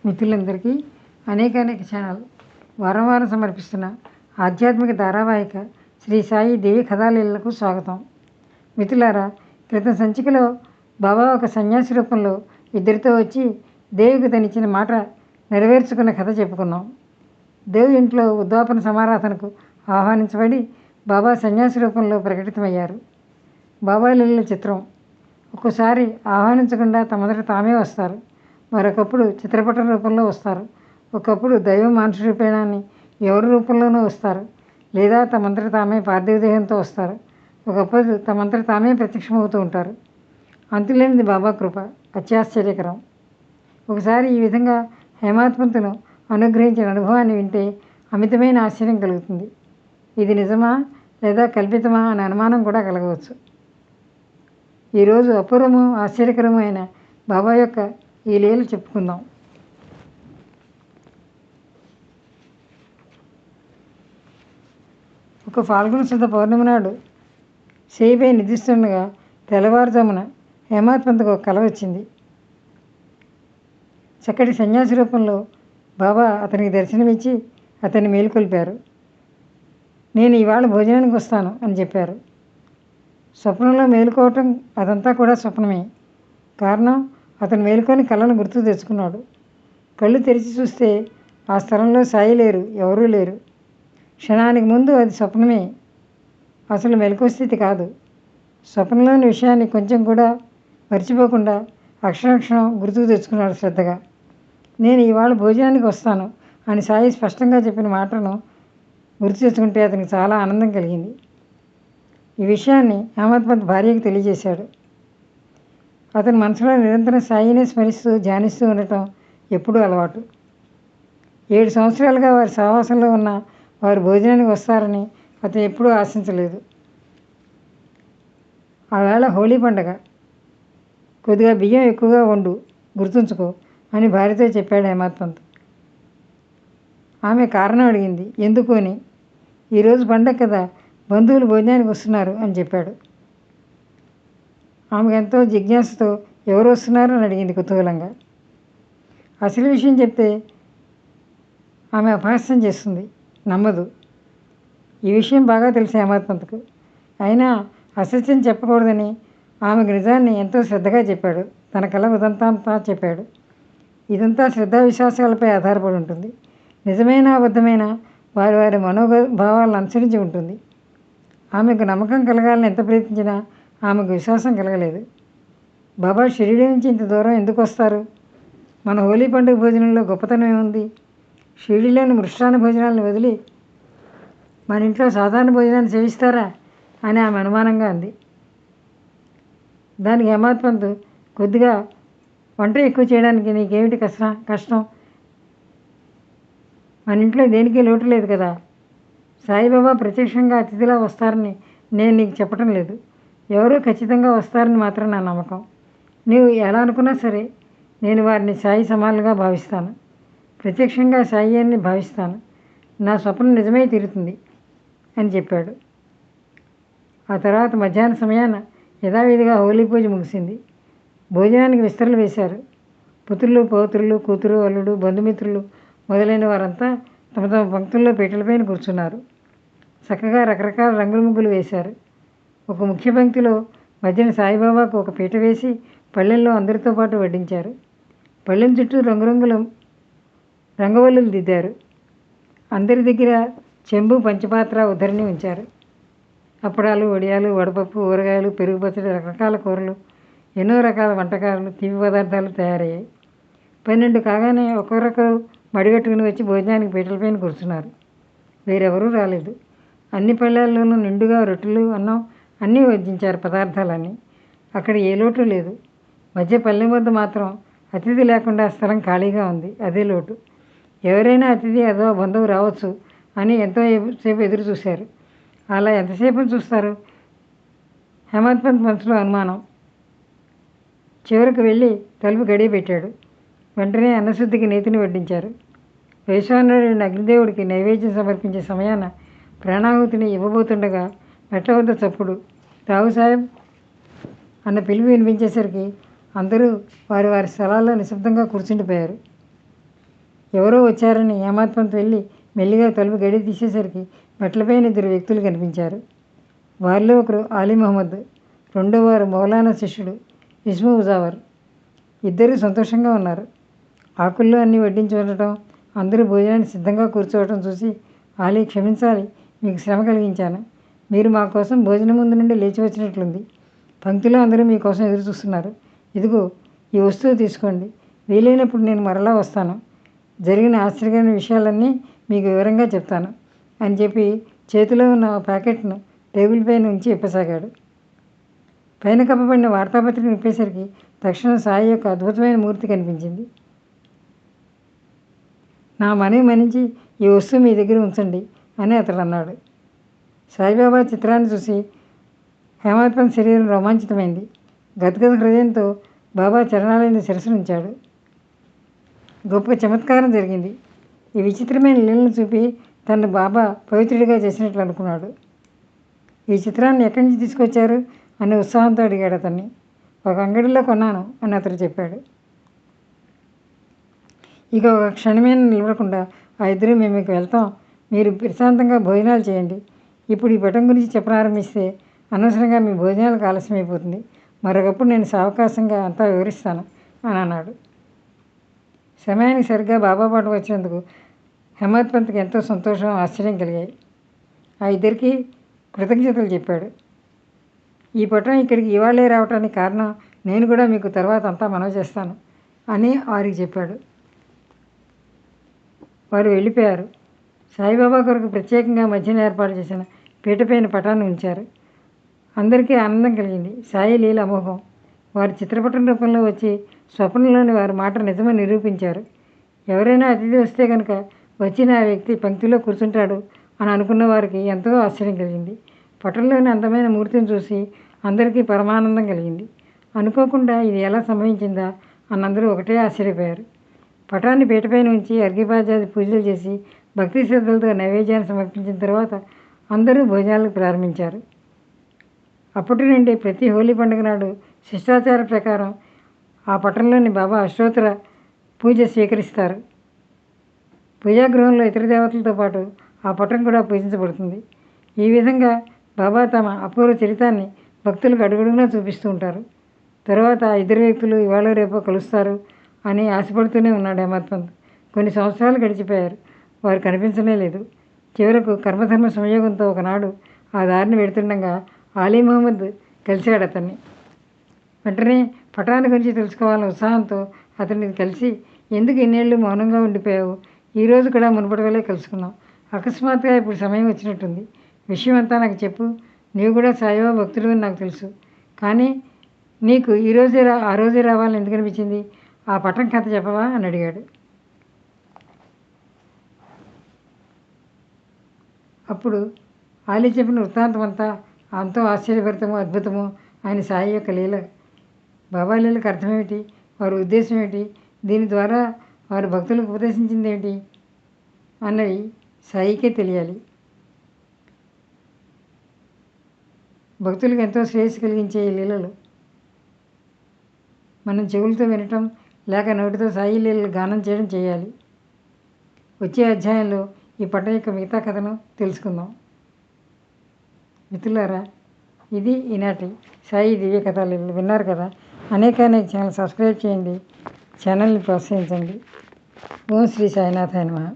మిత్రులందరికీ అనేక ఛానల్ వారం వారం సమర్పిస్తున్న ఆధ్యాత్మిక ధారావాహిక శ్రీ సాయి దేవి కథాలీలకు స్వాగతం. మిత్రులారా, క్రితం సంచికలో బాబా ఒక సన్యాసి రూపంలో ఇద్దరితో వచ్చి దేవికి తనిచ్చిన మాట నెరవేర్చుకున్న కథ చెప్పుకున్నాం. దేవి ఇంట్లో ఉద్వాపన సమారాధనకు ఆహ్వానించబడి బాబా సన్యాసి రూపంలో ప్రకటితమయ్యారు. బాబా లీలల చిత్రం. ఒక్కోసారి ఆహ్వానించకుండా తమంతట తామే వస్తారు, మరొకప్పుడు చిత్రపటం రూపంలో వస్తారు, ఒకప్పుడు దైవ మానుష రూపేణాన్ని ఎవరి రూపంలోనూ వస్తారు, లేదా తమంతట తామే పార్థివ దేహంతో వస్తారు, ఒకప్పుడు తమంతట తామే ప్రత్యక్షమవుతూ ఉంటారు. అంతులేనిది బాబా కృప, అత్యాశ్చర్యకరం. ఒకసారి ఈ విధంగా హేమాత్మంతును అనుగ్రహించిన అనుభవాన్ని వింటే అమితమైన ఆశ్చర్యం కలుగుతుంది. ఇది నిజమా లేదా కల్పితమా అనే అనుమానం కూడా కలగవచ్చు. ఈరోజు అపూర్వము ఆశ్చర్యకరము అయిన బాబా యొక్క ఈ లీలలు చెప్పుకుందాం. ఒక ఫాల్గుణ శుద్ధ పౌర్ణమి నాడు చేయిపై నిద్రిస్తుండగా తెల్లవారుజామున హేమాత్మంతకు ఒక కల వచ్చింది. చక్కటి సన్యాసి రూపంలో బాబా అతనికి దర్శనమిచ్చి అతన్ని మేలుకొల్పారు. నేను ఇవాళ భోజనానికి వస్తాను అని చెప్పారు. స్వప్నంలో మేలుకోవటం అదంతా కూడా స్వప్నమే. కారణం, అతను మేలుకొని కళ్ళను గుర్తు తెచ్చుకున్నాడు. కళ్ళు తెరిచి చూస్తే ఆ స్థలంలో సాయి లేరు, ఎవరూ లేరు. క్షణానికి ముందు అది స్వప్నమే, అసలు మెలకువ స్థితి కాదు. స్వప్నంలోని విషయాన్ని కొంచెం కూడా మర్చిపోకుండా అక్షరక్షణం గుర్తుకు తెచ్చుకున్నాడు శ్రద్ధగా. నేను ఇవాళ భోజనానికి వస్తాను అని సాయి స్పష్టంగా చెప్పిన మాటను గుర్తు తెచ్చుకుంటే అతనికి చాలా ఆనందం కలిగింది. ఈ విషయాన్ని హేమాత్మంత్ భార్యకు తెలియజేశాడు. అతని మనసులో నిరంతరం సాయినే స్మరిస్తూ ధ్యానిస్తూ ఉండటం ఎప్పుడూ అలవాటు. 7 సంవత్సరాలుగా వారి సహవాసంలో ఉన్న వారు భోజనానికి వస్తారని అతను ఎప్పుడూ ఆశించలేదు. ఆవేళ హోలీ పండగ, కొద్దిగా బియ్యం ఎక్కువగా వండు, గుర్తుంచుకో అని భార్యతో చెప్పాడు హేమాత్మంత్. ఆమె కారణం అడిగింది. ఎందుకు అని. ఈరోజు పండగ కదా, బంధువులు భోజనానికి వస్తున్నారు అని చెప్పాడు. ఆమెకు ఎంతో జిజ్ఞాసతో ఎవరు వస్తున్నారు అని అడిగింది కుతూహలంగా. అసలు విషయం చెప్తే ఆమె అపహాస్యం చేస్తుంది, నమ్మదు. ఈ విషయం బాగా తెలుసు హేమాత్మంత్కు. అయినా అసత్యం చెప్పకూడదని ఆమెకు నిజాన్ని ఎంతో శ్రద్ధగా చెప్పాడు. తన కళ ఉదంతా చెప్పాడు. ఇదంతా శ్రద్ధా విశ్వాసాలపై ఆధారపడి ఉంటుంది. నిజమైన అబద్ధమైన వారి వారి మనోభావాలను అనుసరించి ఉంటుంది. ఆమెకు నమ్మకం కలగాలని ఎంత ప్రయత్నించినా ఆమెకు విశ్వాసం కలగలేదు. బాబా షిరిడీ నుంచి ఇంత దూరం ఎందుకు వస్తారు? మన హోలీ పండుగ భోజనంలో గొప్పతనం ఏముంది? షిరిడీలోని మృష్టాన్న భోజనాలను వదిలి మన ఇంట్లో సాధారణ భోజనాన్ని సేవిస్తారా అని ఆమె అనుమానంగా అంది. దానికి హేమాత్మంత్, కొద్దిగా వంట ఎక్కువ చేయడానికి నీకేమిటి కష్టం? మన ఇంట్లో దేనికి లోటు లేదు కదా. సాయిబాబా ప్రత్యక్షంగా అతిథిలా వస్తారని నేను నీకు చెప్పటం లేదు. ఎవరో ఖచ్చితంగా వస్తారని మాత్రం నా నమ్మకం. నీవు ఎలా అనుకున్నా సరే నేను వారిని సాయి సమానులుగా భావిస్తాను. ప్రత్యక్షంగా సాయి అని భావిస్తాను. నా స్వప్నం నిజమై తీరుతుంది అని చెప్పాడు. ఆ తర్వాత మధ్యాహ్న సమయాన యథావిధిగా హోలీ పూజ ముగిసింది. భోజనానికి విస్తరలు వేశారు. పుత్రులు, పౌత్రులు, కూతురు, అల్లుడు, బంధుమిత్రులు మొదలైన వారంతా తమ తమ పంక్తుల్లో పీటలపైన కూర్చున్నారు. చక్కగా రకరకాల రంగుల ముగ్గులు వేశారు. ఒక ముఖ్య పంక్తిలో మధ్యన సాయిబాబాకు ఒక పీట వేసి పళ్ళెంలో అందరితో పాటు వడ్డించారు. పళ్ళెం చుట్టూ రంగురంగుల రంగవల్లులు దిద్దారు. అందరి దగ్గర చెంబు, పంచపాత్ర, ఉద్ధరిని ఉంచారు. అప్పడాలు, వడియాలు, వడపప్పు, ఊరగాయలు, పెరుగు పచ్చడి, రకరకాల కూరలు, ఎన్నో రకాల వంటకాలు, తీపి పదార్థాలు తయారయ్యాయి. 12 కాగానే ఒకరొకరు మడిగట్టుకుని వచ్చి భోజనానికి పీటలపైన కూర్చున్నారు. వేరెవరూ రాలేదు. అన్ని పళ్ళాల్లోనూ నిండుగా రొట్టెలు, అన్నం అన్నీ వడ్డించారు. పదార్థాలన్నీ. అక్కడ ఏ లోటు లేదు. మధ్య పల్లెం వద్ద మాత్రం అతిథి లేకుండా స్థలం ఖాళీగా ఉంది. అదే లోటు. ఎవరైనా అతిథి అదో బంధువు రావచ్చు అని ఎంతో సేపు ఎదురు చూశారు. అలా ఎంతసేపు చూస్తారు? హేమాత్మంత్ మనసులో అనుమానం. చివరికి వెళ్ళి తలుపు గడియ పెట్టాడు. వెంటనే అన్నశుద్ధికి నేతిని వడ్డించారు. వైశ్వానరుడైన అగ్నిదేవుడికి నైవేద్యం సమర్పించే సమయాన ప్రాణాహుతిని ఇవ్వబోతుండగా మెట్ల వద్ద చప్పుడు, రావు సాహెబ్ అన్న పిలుపు వినిపించేసరికి అందరూ వారి వారి స్థలాల్లో నిశ్శబ్దంగా కూర్చుండిపోయారు. ఎవరో వచ్చారని హేమాత్పంత్ వెళ్ళి మెల్లిగా తలుపు గడి తీసేసరికి మెట్లపైన 2 వ్యక్తులు కనిపించారు. వారిలో ఒకరు ఆలీ మహమ్మద్, రెండో వారు మౌలానా శిష్యుడు ఇస్ము ముజావర్. ఇద్దరూ సంతోషంగా ఉన్నారు. ఆకుల్లో అన్నీ వడ్డించి ఉండటం, అందరూ భోజనానికి సిద్ధంగా కూర్చోవటం చూసి ఆలీ, క్షమించాలి, మీకు శ్రమ కలిగించాను. మీరు మా కోసం భోజనం ముందు నుండి లేచి వచ్చినట్లుంది. పంక్తిలో అందరూ మీకోసం ఎదురు చూస్తున్నారు. ఇదిగో ఈ వస్తువు తీసుకోండి. వీలైనప్పుడు నేను మరలా వస్తాను. జరిగిన ఆశ్చర్యకరమైన విషయాలన్నీ మీకు వివరంగా చెప్తాను అని చెప్పి చేతిలో ఉన్న ప్యాకెట్ను టేబుల్ పైన ఉంచి ఇప్పసాగాడు. పైన కప్పబడిన వార్తాపత్రిక నిప్పేసరికి తక్షణం సాయి యొక్క అద్భుతమైన మూర్తి కనిపించింది. నా మనవి మన్నించి ఈ వస్తువు మీ దగ్గర ఉంచండి అని అతడు అన్నాడు. సాయిబాబా చిత్రాన్ని చూసి హేమాత్పంత్ శరీరం రోమాంచితమైంది. గద్గద హృదయంతో బాబా చరణాలైన శిరస్సునుంచాడు. గొప్ప చమత్కారం జరిగింది. ఈ విచిత్రమైన లీలను చూపి తను బాబా పవిత్రుడిగా చేసినట్లు అనుకున్నాడు. ఈ చిత్రాన్ని ఎక్కడి నుంచి తీసుకొచ్చారు అని ఉత్సాహంతో అడిగాడు అతన్ని. ఒక అంగడిలో కొన్నాను అని అతడు చెప్పాడు. ఇక ఒక క్షణమైన నిలబడకుండా ఆ ఇద్దరు మేము మీకు వెళ్తాం, మీరు ప్రశాంతంగా భోజనాలు చేయండి. ఇప్పుడు ఈ పటం గురించి చెప్పనారంభిస్తే అనవసరంగా మీ భోజనాలకు ఆలస్యమైపోతుంది. మరొకప్పుడు నేను సావకాశంగా అంతా వివరిస్తాను అని అన్నాడు. సమయానికి సరిగ్గా బాబా పాట వచ్చినందుకు హేమాత్పంత్కి ఎంతో సంతోషం, ఆశ్చర్యం కలిగాయి. ఆ ఇద్దరికి కృతజ్ఞతలు చెప్పాడు. ఈ పటం ఇక్కడికి ఇవాళే రావటానికి కారణం నేను కూడా మీకు తర్వాత అంతా మనవి చేస్తాను అని వారికి చెప్పాడు. వారు వెళ్ళిపోయారు. సాయిబాబా కొరకు ప్రత్యేకంగా మధ్యన ఏర్పాటు చేసిన పీటపైన పటాన్ని ఉంచారు. అందరికీ ఆనందం కలిగింది. సాయి లీల అమోఘం. వారు చిత్రపటం రూపంలో వచ్చి స్వప్నంలోని వారి మాట నిజమని నిరూపించారు. ఎవరైనా అతిథి వస్తే కనుక వచ్చిన ఆ వ్యక్తి పంక్తిలో కూర్చుంటాడు అని అనుకున్న వారికి ఎంతో ఆశ్చర్యం కలిగింది. పటంలోని అందమైన మూర్తిని చూసి అందరికీ పరమానందం కలిగింది. అనుకోకుండా ఇది ఎలా సంభవించిందా అని అందరూ ఒకటే ఆశ్చర్యపోయారు. పటాన్ని పీటపైన ఉంచి అర్ఘ్యపాద్యాది పూజలు చేసి భక్తి శ్రద్ధలతో నైవేద్యాన్ని సమర్పించిన తర్వాత అందరూ భోజనాలకు ప్రారంభించారు. అప్పటి నుండి ప్రతి హోలీ పండుగ నాడు శిష్టాచార ప్రకారం ఆ పటంలోని బాబా అష్టోత్తర పూజ స్వీకరిస్తారు. పూజాగృహంలో ఇతర దేవతలతో పాటు ఆ పటం కూడా పూజించబడుతుంది. ఈ విధంగా బాబా తమ అపూర్వ చరితాన్ని భక్తులకు అడుగడుగునా చూపిస్తూ ఉంటారు. తర్వాత ఇద్దరు వ్యక్తులు ఇవాళ రేపో కలుస్తారు అని ఆశపడుతూనే ఉన్నాడు హేమాత్పంత్. కొన్ని సంవత్సరాలు గడిచిపోయారు. వారు కనిపించనే లేదు. చివరకు కర్మధర్మ సంయోగంతో ఒకనాడు ఆ దారిని వెడుతుండగా ఆలీ మహమ్మద్ కలిశాడు అతన్ని. వెంటనే పటాన్ని గురించి తెలుసుకోవాలన్న ఉత్సాహంతో అతన్ని కలిసి, ఎందుకు ఇన్నేళ్ళు మౌనంగా ఉండిపోయావు? ఈరోజు కూడా మునుపటి వల్లే కలుసుకున్నాం. అకస్మాత్తుగా ఇప్పుడు సమయం వచ్చినట్టుంది. విషయం అంతా నాకు చెప్పు. నీవు కూడా సాయిబాబా భక్తుడు అని నాకు తెలుసు. కానీ నీకు ఆ రోజే రావాలని ఎందుకు అనిపించింది? ఆ పటం కథ చెప్పవా అని అడిగాడు. అప్పుడు ఆలీ చెప్పిన వృత్తాంతం అంతా ఎంతో ఆశ్చర్యభరితము, అద్భుతము. ఆయన సాయి యొక్క లీల, బాబా లీలకు అర్థమేమిటి, వారి ఉద్దేశం ఏమిటి, దీని ద్వారా వారు భక్తులకు ఉపదేశించింది ఏమిటి అన్నవి సాయికే తెలియాలి. భక్తులకు ఎంతో శ్రేయస్సు కలిగించే ఈ లీలలు మనం చెవులతో వినటం లేక నోటితో సాయి లీలలు గానం చేయడం చేయాలి. వచ్చే అధ్యాయంలో ఈ పటం యొక్క మిగతా కథను తెలుసుకుందాం. మిత్రులారా, ఇది ఈనాటి సాయి దివ్య కథలు విన్నారు కదా. అనేక ఛానల్ సబ్స్క్రైబ్ చేయండి, ఛానల్ని ప్రోత్సహించండి. ఓం శ్రీ సాయినాథాయ నమః.